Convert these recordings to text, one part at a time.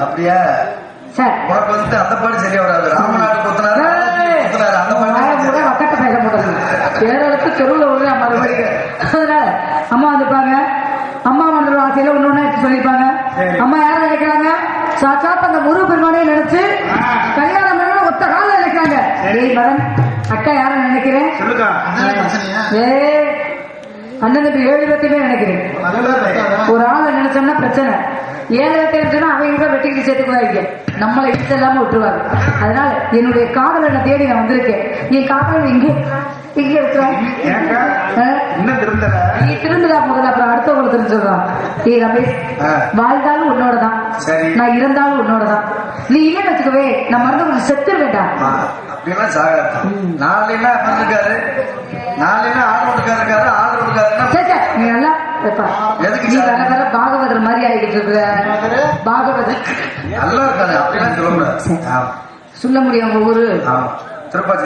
அப்படியா உனக்கு வந்து அந்த பாட்டு சரியா வராது. ராமநாடு கொத்தனாரு அந்த பாட்டு வக்கட்ட பேச போட்டது பேரத்துக்கு தெருவில் மறுபடியும். அதனால அம்மா வந்துருப்பாங்க. அம்மா மண்டல ஆசையில ஒண்ணு எடுத்து சொல்லிருப்பாங்க. அம்மா யாரும் நினைக்கிறாங்க? சாட்சாத் அந்த முருக பெருமானே நினைச்சு கல்யாணம் பண்ண ஒத்த கால நினைக்கிறாங்க. மகன் அக்கா யாரும் நினைக்கிறேன்? அண்ணனுக்கு 7 பேர்த்தையுமே நினைக்கிறேன். ஒரு ஆளை நினைச்சோம்னா பிரச்சனை. 7 பேர்த்தை அவங்க வெட்டிக்கிட்டு சேர்த்துக்குவாங்க. நம்மளை இடிச்சு இல்லாம விட்டுருவாங்க. அதனால என்னுடைய காதலனை தேடி நான் வந்திருக்கேன். என் காதலன் இங்கே இருக்கிறான். நீ திருந்துடா முதல்ல, அப்புறம் அடுத்தவங்களை தெரிஞ்சுடுறான். நீ ரமேஷ் வாழ்ந்தாலும் உன்னோடதான், நான் இருந்தாலும் உன்னோடதான். நீ இல்லைன்னு வச்சுக்கவே நான் மருந்து செத்து வேண்டாம். நீ நல்லா நீ வர வர பாகவதர் மாதிரி ஆகிட்டு இருக்க. பாகவதர் நல்லா இருக்காது அப்படிலாம் சொல்ல முடியாது. சொல்ல முடியும். உங்க ஊரு திருப்பாச்சி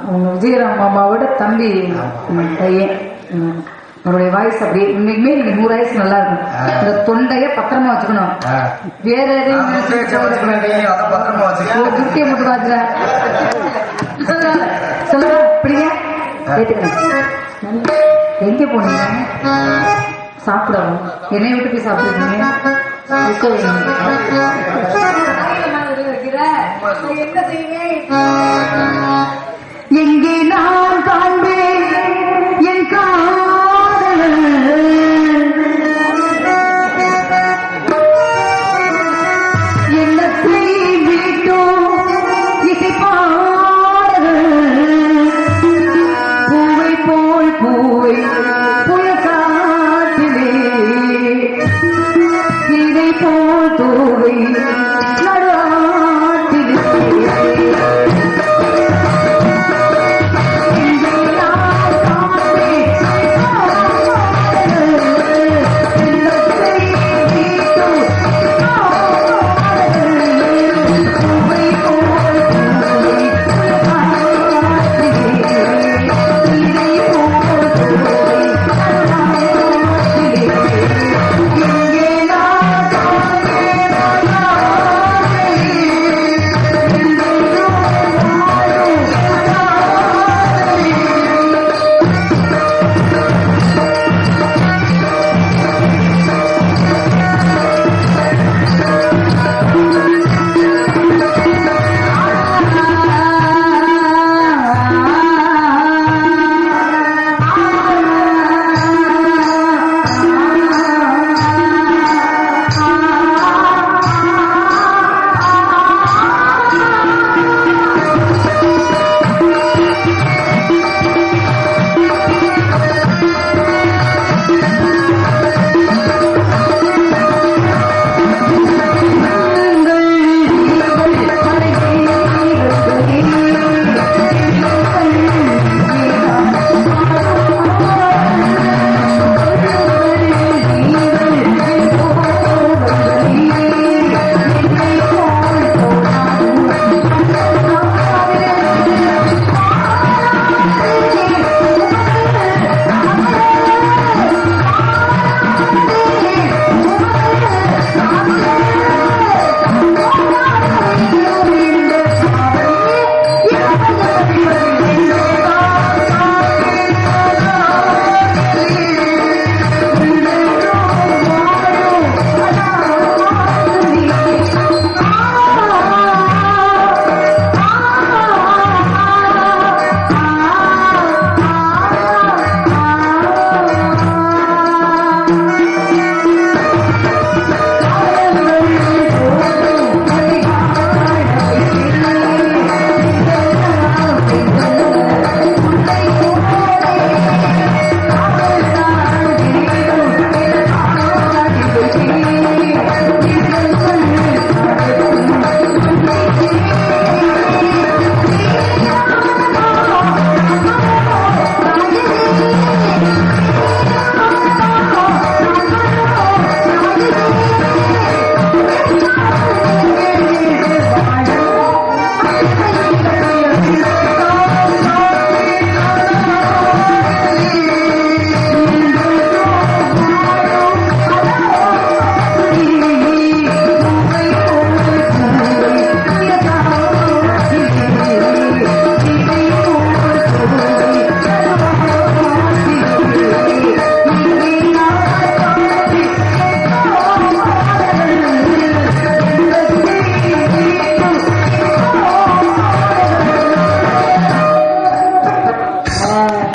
அவங்க விஜயராம் மாமாவோட தம்பி பையன். அவருடைய வாய்ஸ் அப்படி இன்னைக்குமே நீங்க 100 வயசு நல்லா இருக்கும். இந்த தொண்டைய பத்திரமா வச்சுக்கணும். வேற எதையும் குட்டியை மட்டும் பாத்துற சொல்லுங்க. அப்படியே கேட்டுக்கணும். எங்க போனீங்க? சாப்பிடவும் என்னை விட்டு போய் சாப்பிடுறீங்க. என்ன செய்வேன்? எங்கே நான் காண்பேன் என் காதல்? எண்ணத்தை வீட்டோ இசை பாடல் பூவை போல் பூவை புயக்காட்டிலே இதை போல் தூவை நடாட்டிலே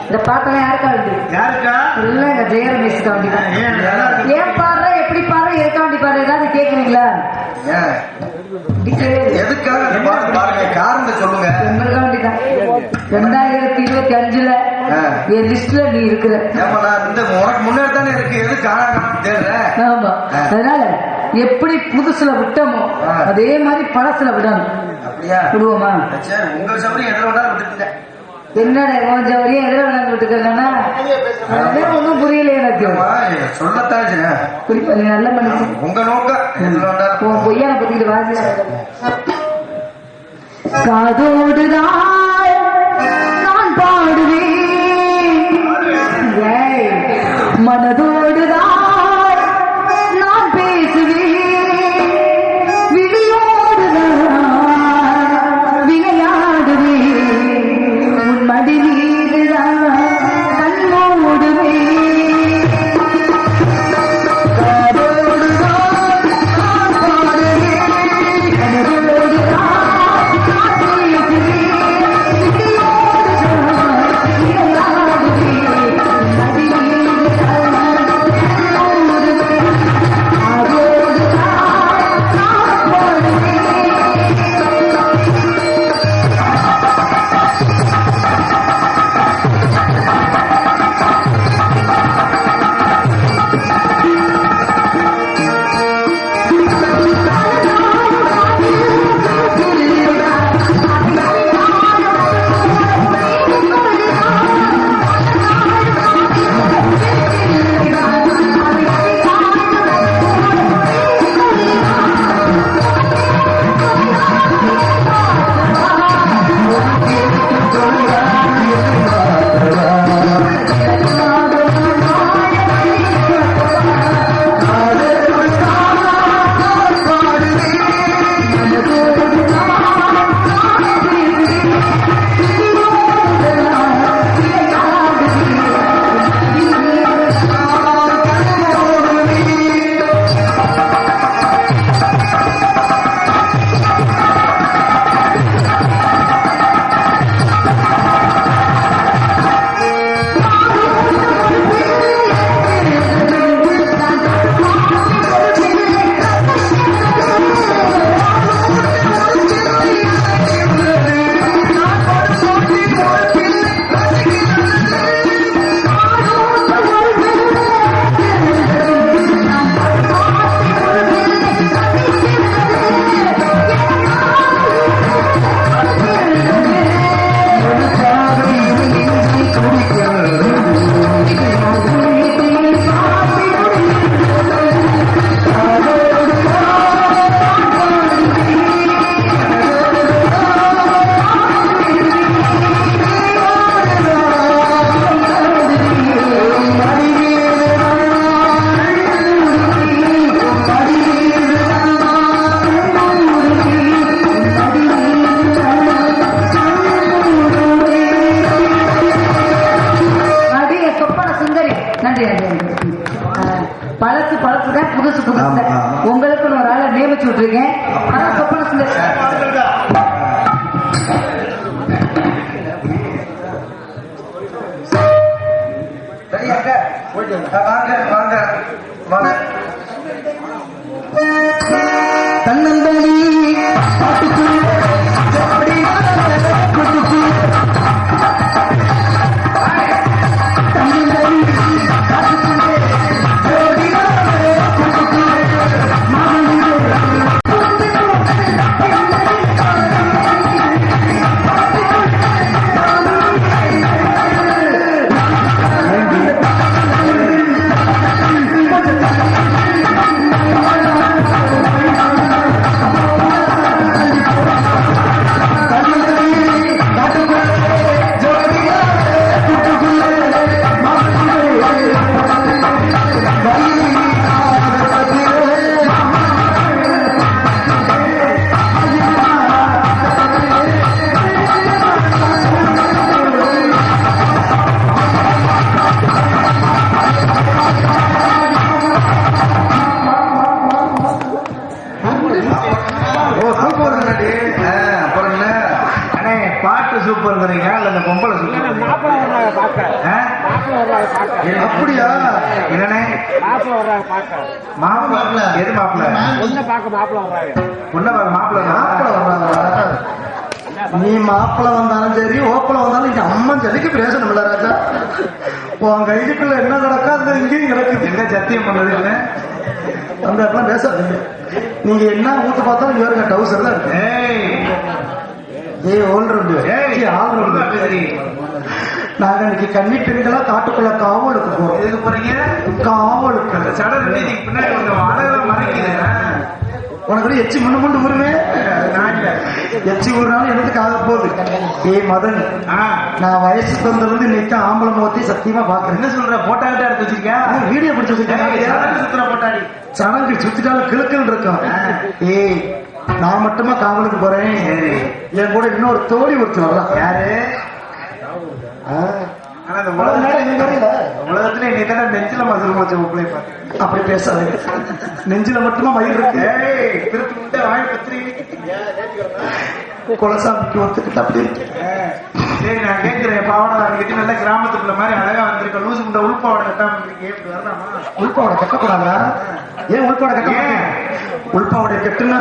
இந்த பாட்டெல்லாம் யாருக்கா வேண்டி? யாருக்கா? எல்லாம் எங்க ஜெயரமேஷ்கா வேண்டிதான். ஏன் பாடுற, எப்படி பாடுற, எதுக்கா வேண்டி பாடுற, ஏதாவது கேக்குறீங்களா? எதுக்காக இந்த பாட்டு பாருங்க, காரணத்தை சொல்லுங்க. எங்களுக்கா வேண்டிதான். 2025 என் லிஸ்ட்ல நீ இருக்கிற. இந்த உனக்கு முன்னாடி தானே இருக்கு, எது காரணம் தேடுறேன். ஆமா, அதனால எப்படி புதுசுல விட்டோமோ அதே மாதிரி பழசுல விடணும். அப்படியா? விடுவோமா? உங்க சௌரியம் எதிர வேண்டாம் விட்டுருங்க. என்னடா உன் சௌரியம் எதிர வேணாம் விட்டுக்கலன்னா ஒன்னும் புரியல எனக்கு. சொல்லத்தான் குறிப்பா நீ நல்ல மனுஷன். உங்க நோக்கம் உன் பொய்யான பத்திட்டு வாசி. காதோடுதான் நான் பாடுவேன், மனதோடுதான் நான் பேசுவேன், விழியோடுதான் விளையாடுவேன், உன் மடி மீதுதான் கண்ணோடுவேன். பழசு பழசுதான், புதுசு புதுசு. உங்களுக்கு ஒரு ஆளை நியமிச்சு விட்டுருக்கேன். ஆனா சொப்பன சுந்தரி வாங்க வாங்க. தன்னந்தனி பாட்டு சூப்பர் இல்ல பொம்பளை சூப்பர்? அப்படியா? என்னண்ணே மாப்பிள்ள வர்றாங்க பார்க்க. மாப்பிள்ள எது மாப்பிள்ள? பொண்ணை பார்க்க மாப்பிள்ள வர்றாங்க. பொண்ணை பார்க்க மாப்பிள்ள வர்றாங்களா? நீ மாப்பிள்ள வந்தாலும் சரி ஓப்பல வந்தாலும் இங்க அம்மா ஜதிக்கு பேசணும்ல ராஜா. உன் கைக்குள்ள என்ன கிடக்கா அது இங்கேயும் கிடக்குது. எங்க சத்தியம் பண்ணது இல்லை அந்த இடத்துல பேசாதீங்க. நீங்க என்ன ஊத்து பார்த்தாலும் இங்க இருக்க டவுசர் தான் இருக்கு. ஆல்ரவுண்டு நாங்க இன்னைக்கு கன்னி பெண்களா காட்டுக்குள்ள காவலுக்கு போறோம். எதுக்கு போறீங்க? காவலுக்கு. அந்த சடல் மீதிக்கு பின்னாடி கொஞ்சம் அழகெல்லாம் மறைக்குது. உனக்கு எச்சி முன்னு ஊருமே எச்சி ஊர்னாலும் எனக்கு ஆக போகுது. மதன், நான் வயசுக்கு வந்திருந்து இன்னைக்கு ஆம்பளை முகத்தை சத்தியமா பாக்குறேன். என்ன சொல்ற? போட்டா கிட்ட எடுத்து வச்சிருக்கியா? வீடியோ பிடிச்சி வச்சிருக்கேன். சுத்துற போட்டாடி சடங்கு சுத்திட்டாலும் கிழக்குன்னு இருக்கும். நான் மட்டுமா காவலுக்கு போறேன். என் கூட இன்னொரு தோழி ஒருத்தர் வரலாம். யாரு? ஆனா இந்த உலகத்துல இன்னைக்கு நெஞ்சில மசூல் வச்ச பிள்ளை பார்த்து அப்படி பேசாதீங்க. நெஞ்சில மட்டுமா மயில் இருக்கு. திருப்பி வாய் பத்திரி குலசாமிக்கு ஒத்துக்கிட்டு அப்படி இருக்கு. சரி, நான் கேட்கிறேன். பாவனை கிட்ட நல்ல கிராமத்துக்குள்ள மாதிரி அழகா வந்திருக்க லூசு முண்ட உள்பாவோட கட்டாம வந்திருக்கேன். வரலாமா? உள்பாவோட கட்டக்கூடாதா? ஏன் உள்பாவோட கட்ட? உள்பாவோட கட்டுனா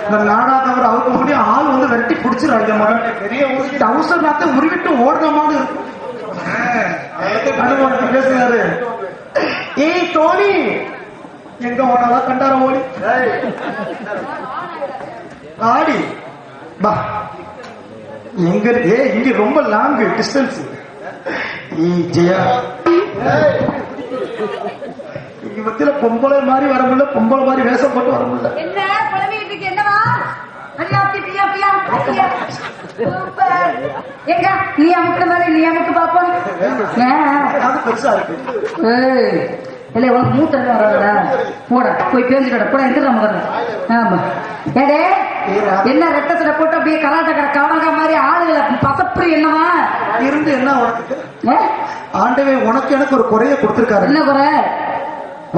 இந்த நாடாதவர் அவருக்கு முடியும் ஆள் வந்து விரட்டி பிடிச்சிருவாங்க. மகன் பெரிய டவுசர் நாத்த உருவிட்டு ஓடுறமான்னு இருக்கும். பேசுறாரு. ஏய் தோனி, எங்க ஓனாதான் கண்டார ஓடி ஆடி பா. எங்க இங்க ரொம்ப லாங் டிஸ்டன்ஸ். ஜெயா இங்க மத்தியில பொம்பளை மாதிரி வர முடியல, பொம்பளை மாதிரி வேஷம் போட்டு வர முடியல. என்ன பழமைக்கு என்னவா? எங்க நீ அமுக்க மாதிரி நீ அமுக்கு பாப்போம். அது பெருசா இருக்கு. இல்ல உனக்கு மூத்த வராதா? போட போய் பேசிட்டு கூட எந்திர முதல்ல. ஆமா ஏடே என்ன ரெட்டத்துல போட்டு அப்படியே கலாட்டக்கரை கவனகா மாதிரி ஆளுகளை பசப்படி என்னவா இருந்து என்ன உனக்கு ஆண்டவே உனக்கு எனக்கு ஒரு குறைய கொடுத்திருக்காரு. என்ன குறை?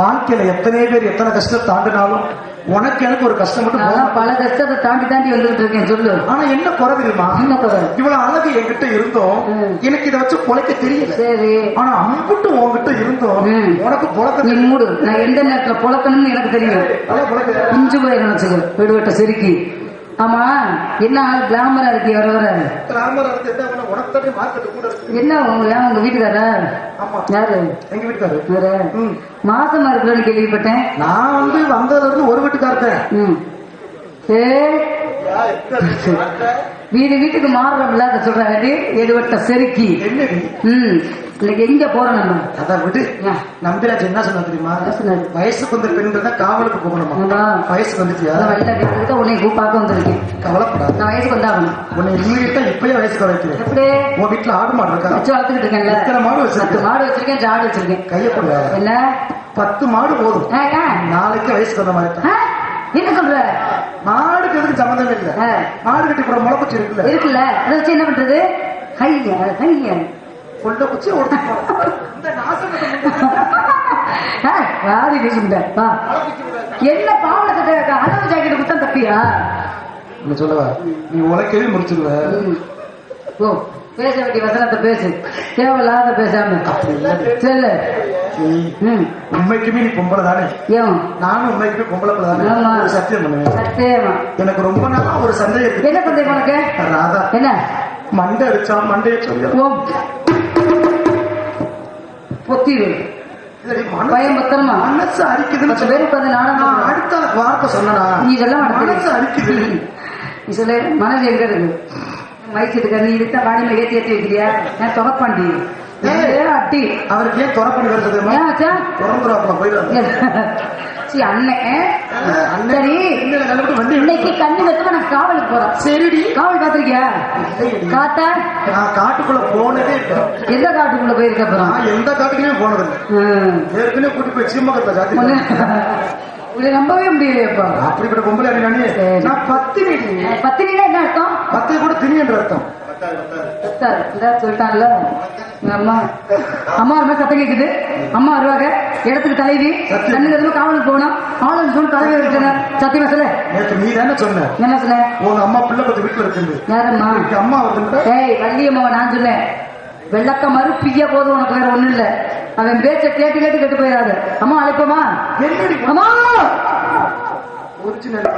வாழ்க்கையில எத்தனை பேர் எத்தனை கஷ்டம் தாண்டினாலும் உனக்கு எனக்கு ஒரு கஷ்டம் மட்டும். பல கஷ்டத்தை தாண்டி தாண்டி வந்துட்டு இருக்கேன். சொல்லு. ஆனா என்ன குறை தெரியுமா? என்ன குறை? இவ்வளவு அழகு என்கிட்ட இருந்தோம், எனக்கு இதை வச்சு பொழைக்க தெரியல. சரி. ஆனா அம்புட்டு உன்கிட்ட இருந்தோம், உனக்கு பொழக்க நீ மூடு. நான் எந்த நேரத்துல பொழக்கணும்னு எனக்கு தெரியும். இஞ்சு போய் நினைச்சுக்க விடுவட்ட செருக்கி. ஆமா என்ன கிளாமரா இருக்கு வர வர. என்ன உங்க வீட்டுக்காரா? யாரு? எங்க வீட்டுக்காரு. மாசமா இருக்குன்னு கேள்விப்பட்டேன். நான் வந்து வந்ததுல இருந்து ஒரு வீட்டுக்காரத்தேன். வீடு வீட்டுக்கு மாறுறோம்ல, அதை சொல்றாங்க எடுவட்ட செருக்கி. இன்னைக்கு எங்க போறோம் நம்ம? அதான் விடு. நம்பிராஜ் என்ன சொன்ன தெரியுமா? வயசுக்கு வந்த பெண்கள் தான் காவலுக்கு போகணுமா? வயசுக்கு வந்துச்சியா? உன்னை பார்க்க வந்திருக்கேன். கவலைப்படாது, நான் வயசுக்கு வந்தாகணும். உன்னை இம்மீடியட்டா இப்பயே வயசுக்கு வைக்கிறேன். எப்படி? உன் வீட்டுல ஆடு மாடு இருக்கா? வச்சு வளர்த்துக்கிட்டு இருக்கேன்ல. எத்தனை மாடு வச்சிருக்கேன்? 10 மாடு வச்சிருக்கேன், ஜாடு வச்சிருக்கேன். கைய போடுவா என்ன? 10 மாடு போதும். நாளைக்கு வயசுக்கு வந்த மாதிரி. என்ன சொல்ற? மாடுக்கு எதுக்கு சம்மந்தம் இல்ல. மாடு கட்டி போற முளைக்குச்சி இருக்குல்ல, இருக்குல்ல, அதை வச்சு என்ன பண்றது? கைய கைய கொண்ட குச்சி என்ன பாவல கட்ட அளவு ஜாக்கெட் குத்தம் தப்பியா? சொல்லவா நீ உலக்கவே முடிச்சிருவ. ஓ பேச வேண்டிய வசனத்தை பேசு, தேவையில்லாத பேசாம சொல்லு. உண்மைக்குமே நீ பொம்பளை தானே? ஏன் நானும் உண்மைக்குமே பொம்பளை தானே? சத்தியம் பண்ணுவேன். சத்தியமா எனக்கு ரொம்ப நாளா ஒரு சந்தேகம். என்ன சந்தேகம் உனக்கு? ராதா என்ன மண்டை அடிச்சா மண்டையை சொல்லு பொத்திரு பயம் பத்திரமா மனசு அரிக்குது. பேரு பார்த்து நானும் அடுத்த வார்த்தை சொன்னா நீ சொல்ல மனசு அரிக்குது. நீ சொல்ல மனசு எங்க இருக்கு? மைக்கு நீ இருக்கா வாடியில ஏற்றி ஏற்றி வைக்கிறியா? நான் தொடப்பாண்டி அட்டி அவருக்கு ஏன் துறப்பணி வருது? இன்னைக்கு கண்ணு வச்சு நான் காவலுக்கு போறேன். சரிடி காவல் காத்திருக்கியா? காத்தா நான் காட்டுக்குள்ள போனதே. எந்த காட்டுக்குள்ள போயிருக்க அப்புறம்? எந்த காட்டுக்குமே போனது ஏற்கனவே கூட்டி போய் சீமகத்துல ஜாதி நம்பவே முடியலையப்பா. அப்படிப்பட்ட பொம்பளை நான் பத்தினா என்ன அர்த்தம்? பத்து கூட திணி என்ற அர்த்தம் சொல்லிட்டான்ல. அம்மா அம்மா ரொம்ப சத்தம் கேக்குது. அம்மா வருவாங்க இடத்துக்கு தலைவி கண்ணு காவலுக்கு போகணும். ஆளுன்னு சொல்லி தலைவி இருக்கு. சத்தியமா சொல்ல நீ தானே சொன்ன. என்ன சொன்ன? உங்க அம்மா பிள்ளை பத்தி வீட்டுல இருக்கு. யாரம்மா? அம்மா வந்து ஏய் வள்ளி அம்மாவை நான் சொன்னேன். வெள்ளக்க மறு பிய போது உனக்கு வேற ஒண்ணும் இல்ல. அவன் பேச்ச கேட்டு கேட்டு கெட்டு போயிடாது. அம்மா அழைப்போமா? அம்மா ஒரிஜினல்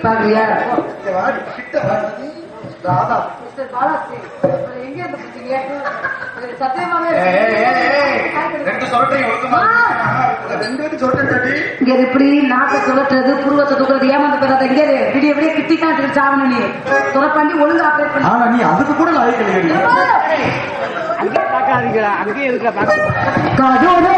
பாக்குறியா? ராதா எங்க இருந்து பிடிச்சீங்க? சத்தியமாவே ரெண்டு சொல்றீங்க ஒழுக்கமா ரெண்டு பேரும் சொல்றேன். இங்க இப்படி நாட்டை சுழற்றுறது புருவத்தை தூக்குறது ஏமாந்து போயிடாத. இங்கே விடிய விடிய கிட்டி தான் சாவணும். நீ துறப்பாண்டி ஒழுங்கு ஆப்ரேட் பண்ணி. ஆனா நீ அதுக்கு கூட லாய்க்கலையே. அங்கே பார்க்காதீங்களா? அங்கேயே இருக்கிற பார்க்க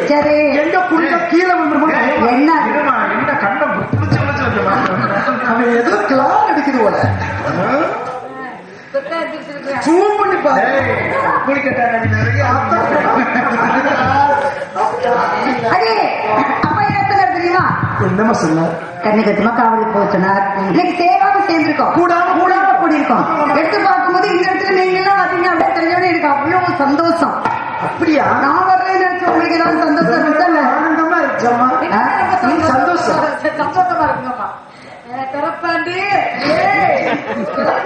சரி எங்க புள்ள கீழே வந்துருமா? என்ன என்ன கண்டம் புடிச்சு அவன் ஏதோ கிளாஸ் அடிக்குது போல. ஜூம் பண்ணி பாரு. அதே அப்பா என்ன தெரியுமா? என்னமா சொன்ன? கண்ணு கட்டுமா காவலி போச்சுனார். இன்னைக்கு சேவாம சேர்ந்திருக்கோம், கூடாம கூடாம கூடியிருக்கோம். எடுத்து பார்க்கும்போது இந்த இடத்துல நீங்க எல்லாம் வரீங்க அப்படின்னு தெரிஞ்சோன்னு எனக்கு அவ்வளவு சந்தோஷம். அப்படியா? நான் வரலன்னு நினைச்சு உங்களுக்கு ஏதாவது சந்தோஷம் இருக்கா? ஆனந்தமா இருக்குமா? சந்தோஷம் சந்தோஷமா இருக்குங்கப்பா. திறப்பாண்டி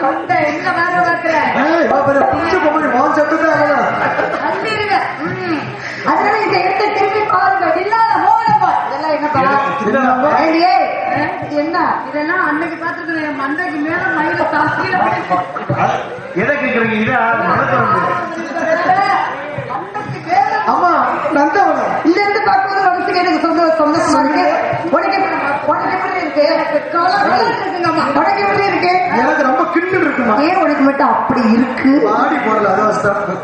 கொண்ட என்ன வேலை பார்க்கிறேன் புடிச்சு போய் வால் சட்டுதான். அதனால இந்த இடத்தை திரும்பி பாருங்க. இல்லாத மோனப்பா இதெல்லாம் என்னப்பா? என்ன இதெல்லாம் அன்னைக்கு பார்த்துட்டு என் மண்டைக்கு மேல மயில தாக்கில எதை கேக்குறீங்க? இதா மனத்தை வந்து மண்டைக்கு மேல அம்மா நந்தவனம் இந்த இருந்து பார்க்கும்போது மனசுக்கு எனக்கு சந்தோஷமா இருக்கு. உனக்கு எப்படி இருக்கு? உனக்கு எப்படி இருக்கு? எனக்கு ரொம்ப கிண்டு இருக்குமா? ஏன் உனக்கு மட்டும் அப்படி இருக்கு? பாடி போடல அதான்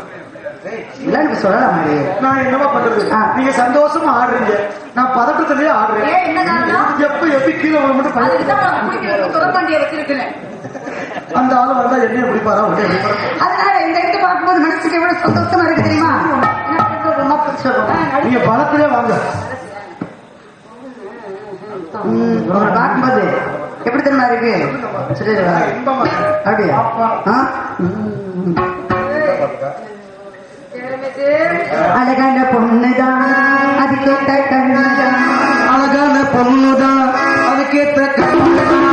இல்லன்னு சொல்லலாம். நான் என்னமா பண்றது? நீங்க சந்தோஷமா ஆடுறீங்க, நான் பதட்டத்திலேயே ஆடுறேன். எப்படி கீழே விட மட்டும் அந்த ஆளு வந்தா என்ன பிடிப்பாரா? அதனால இந்த இடத்தை பார்க்கும்போது மனசுக்கு எவ்வளவு சந்தோஷமா இருக்கு தெரியுமா? நீங்க பணத்திலே வாங்க. உங்களை பார்க்கும்போது எப்படி தெரியுமா இருக்கு? அப்படியா? அழகான பொண்ணுதான் அது கேட்ட கண்ணுதான், அழகான பொண்ணுதான் அது கேட்ட கண்ணுதான்.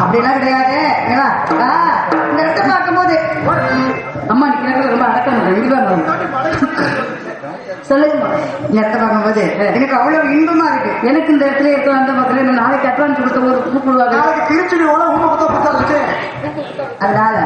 அப்படிலாம் கிடையாது. இந்த இடத்தை பார்க்கும்போது அம்மா நிக்கிறது ரொம்ப அடக்கம் சொல்லுங்க. இந்த இடத்தை பார்க்கும்போது எனக்கு அவ்வளவு இன்பமா இருக்கு. எனக்கு இந்த இடத்துல இருக்க அந்த மக்கள் நாளைக்கு அட்வான்ஸ் கொடுத்த ஒரு கூப்பிடுவாங்க. நாளைக்கு திருச்சி அதனால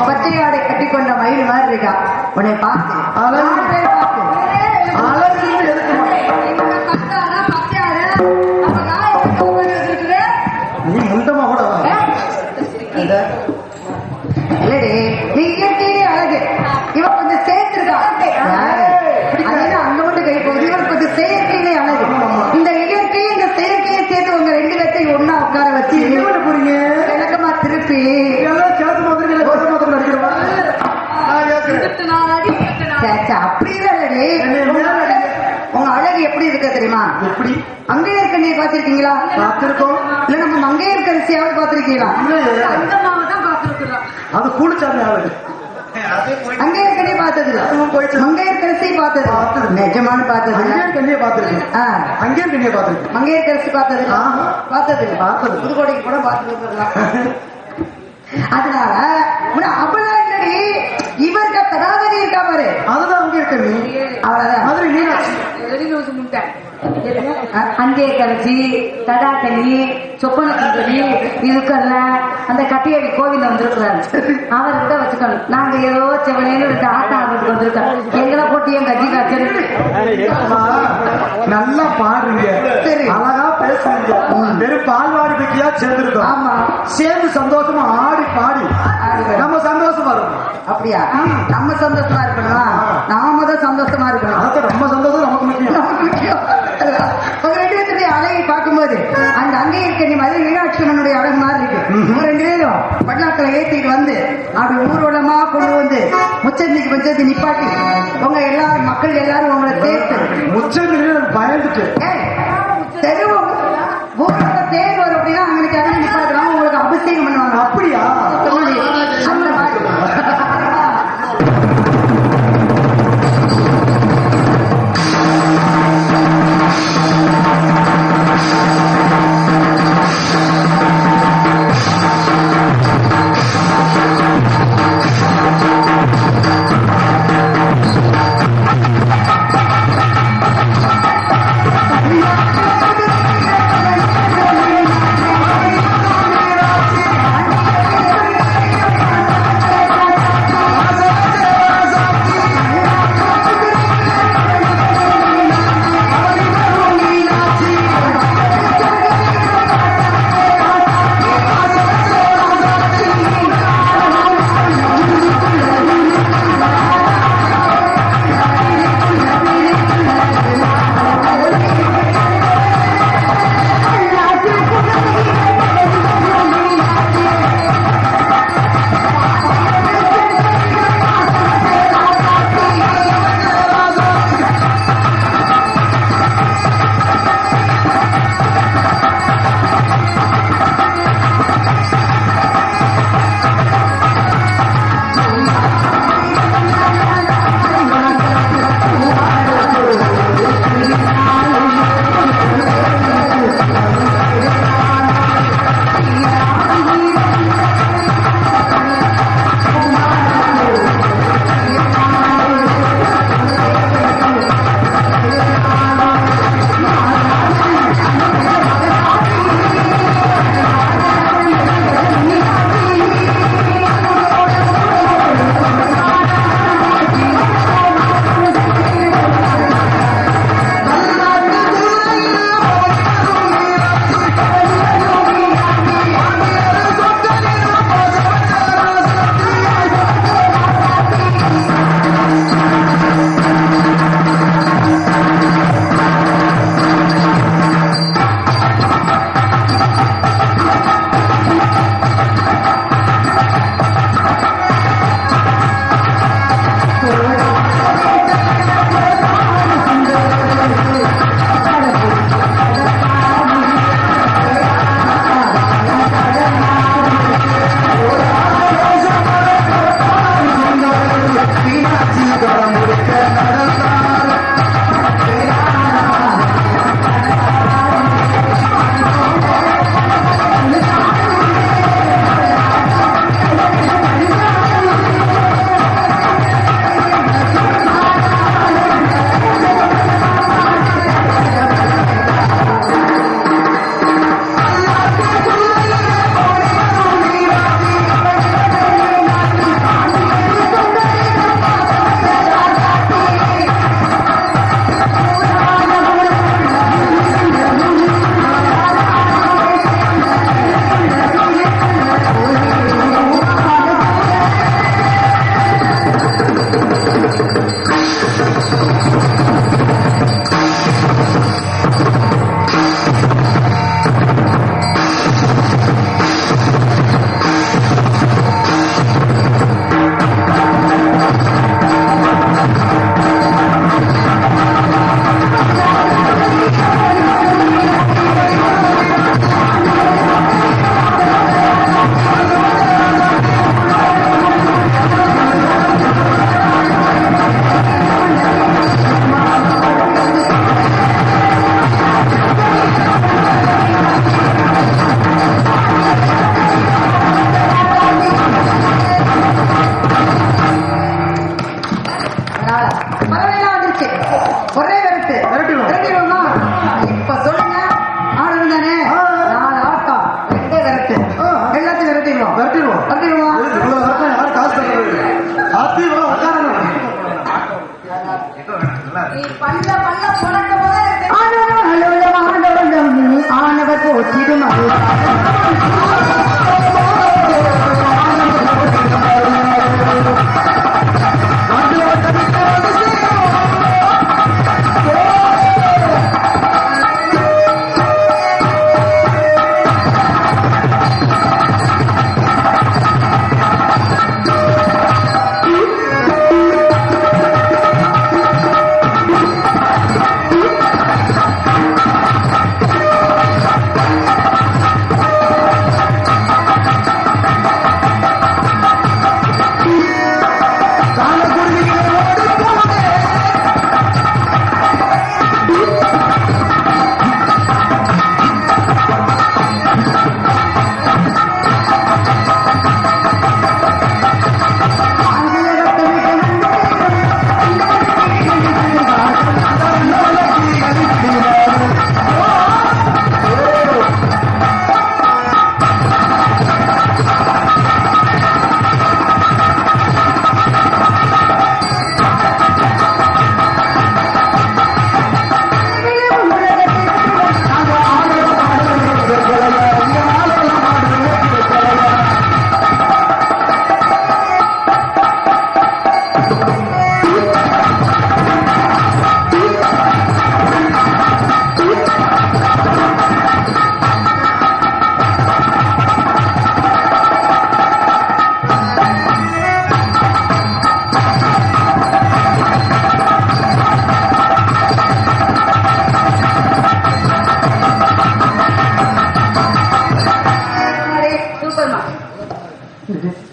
பச்சை ஆடை கட்டி கொண்ட மயில் மாதிரி இருக்கா. உன்னை பார்த்து நீ முண்டமா கூட இல்லடி, நீ இயற்கையிலே அழகு. இவன் கொஞ்சம் சேர்த்திருக்கா, அங்க மட்டும் கை போகுது. இவன் கொஞ்சம் செயற்கையிலே அழகு. இந்த இயற்கையை இந்த செயற்கையை சேர்த்து உங்க ரெண்டு பேர்த்தையும் ஒன்னா உட்கார வச்சு போறீங்க விளக்கமா திருப்பி அப்படி இல்லடி. உங்க அழகு எப்படி இருக்க தெரியுமா? எப்படி அங்கேயர் கண்ணியை பார்த்திருக்கீங்களா? பார்த்திருக்கோம். இல்ல நம்ம மங்கையர் கரிசியாவது பார்த்திருக்கீங்களா? அது கூலிச்சாமி ஆளுங்க. அங்கேயர் கண்ணியை பார்த்தது இல்ல, மங்கையர் கரிசி பார்த்தது நிஜமான பார்த்தது இல்ல. அங்கேயும் கண்ணியை பார்த்திருக்கேன். அங்கேயும் கண்ணியை பார்த்திருக்கேன். மங்கையர் கரிசி பார்த்தது இல்ல, பார்த்தது புதுக்கோட்டைக்கு கூட பார்த்துட்டு. அதனால அவ்வளவு இல்லடி, இவருக்கு தடாதரி இருக்கா பாரு, அதுதான் அங்கே இருக்க நீ. அவ்வளவுதான். மதுரை மீனாட்சி அஞ்சே கரைச்சி தடாக்கனி சொப்பன சுந்தரி இதுக்கல்ல அந்த கட்டியடி கோவில் வந்திருக்கிறாரு. அவர்கிட்ட வச்சுக்கணும். நாங்க ஏதோ செவனேன்னு ரெண்டு ஆட்டம் ஆடிட்டு வந்திருக்கோம். எங்களை போட்டு என் கட்சி காய்ச்சல் நல்லா பாடுறீங்க, சரி, அழகா பேசுறீங்க. வெறும் பால்வாடி பக்கியா சேர்ந்துருக்கோம். ஆமா, சேர்ந்து சந்தோஷமா ஆடி பாடி நம்ம சந்தோஷமா இருக்கும். அப்படியா? நம்ம சந்தோஷமா இருக்கணுமா? நாம தான் சந்தோஷமா இருக்கணும். அதான் நம்ம சந்தோஷம் நமக்கு முக்கியம். உங்க ரெண்டு பேருடைய அழகை பார்க்கும்போது அந்த அங்கே இருக்க நீ மதுரை மீனாட்சி அம்மனுடைய அழகு மாதிரி இருக்கு. உங்க ரெண்டு பேரும் பட்லாக்களை ஏற்றிட்டு வந்து அப்படி ஊர்வலமா கொண்டு வந்து முச்சந்திக்கு நிப்பாட்டி உங்க எல்லாரும் மக்கள் எல்லாரும் உங்களை சேர்த்து முச்சந்திக்கு பயந்துட்டு தெருவும் ஊரோட தேர் வரும் அப்படின்னா அங்களுக்கு யாரும் நிப்பாட்டுறாங்க, உங்களுக்கு அபிஷேகம் பண்ணுவாங்க. அப்படியா? அந்த மாதிரி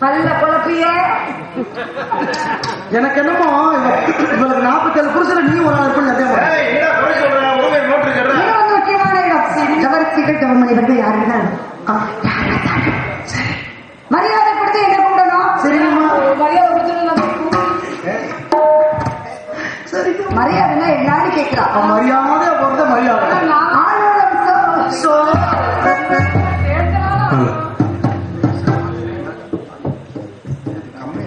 பல்ல குழப்பியே எனக்கு என்னமோ இவளுக்கு 47 புருஷன் நீ ஒரு ஆள் இருப்பேன்னு அதே மாதிரி. ஏய், என்ன குறை சொல்ற? உண்மை நோட்டு சொல்ற? இது வந்து முக்கியமான இடம். கவர்ச்சிகள் கவர்மணி வந்து யாருன்னா மரியாதை கொடுத்து என்ன கூடணும்? சரிங்கம்மா. மரியாதை கொடுத்து மரியாதைன்னா என்னன்னு கேட்கிறா. மரியாதை பொறுத்த மரியாதை ஆளோட சோ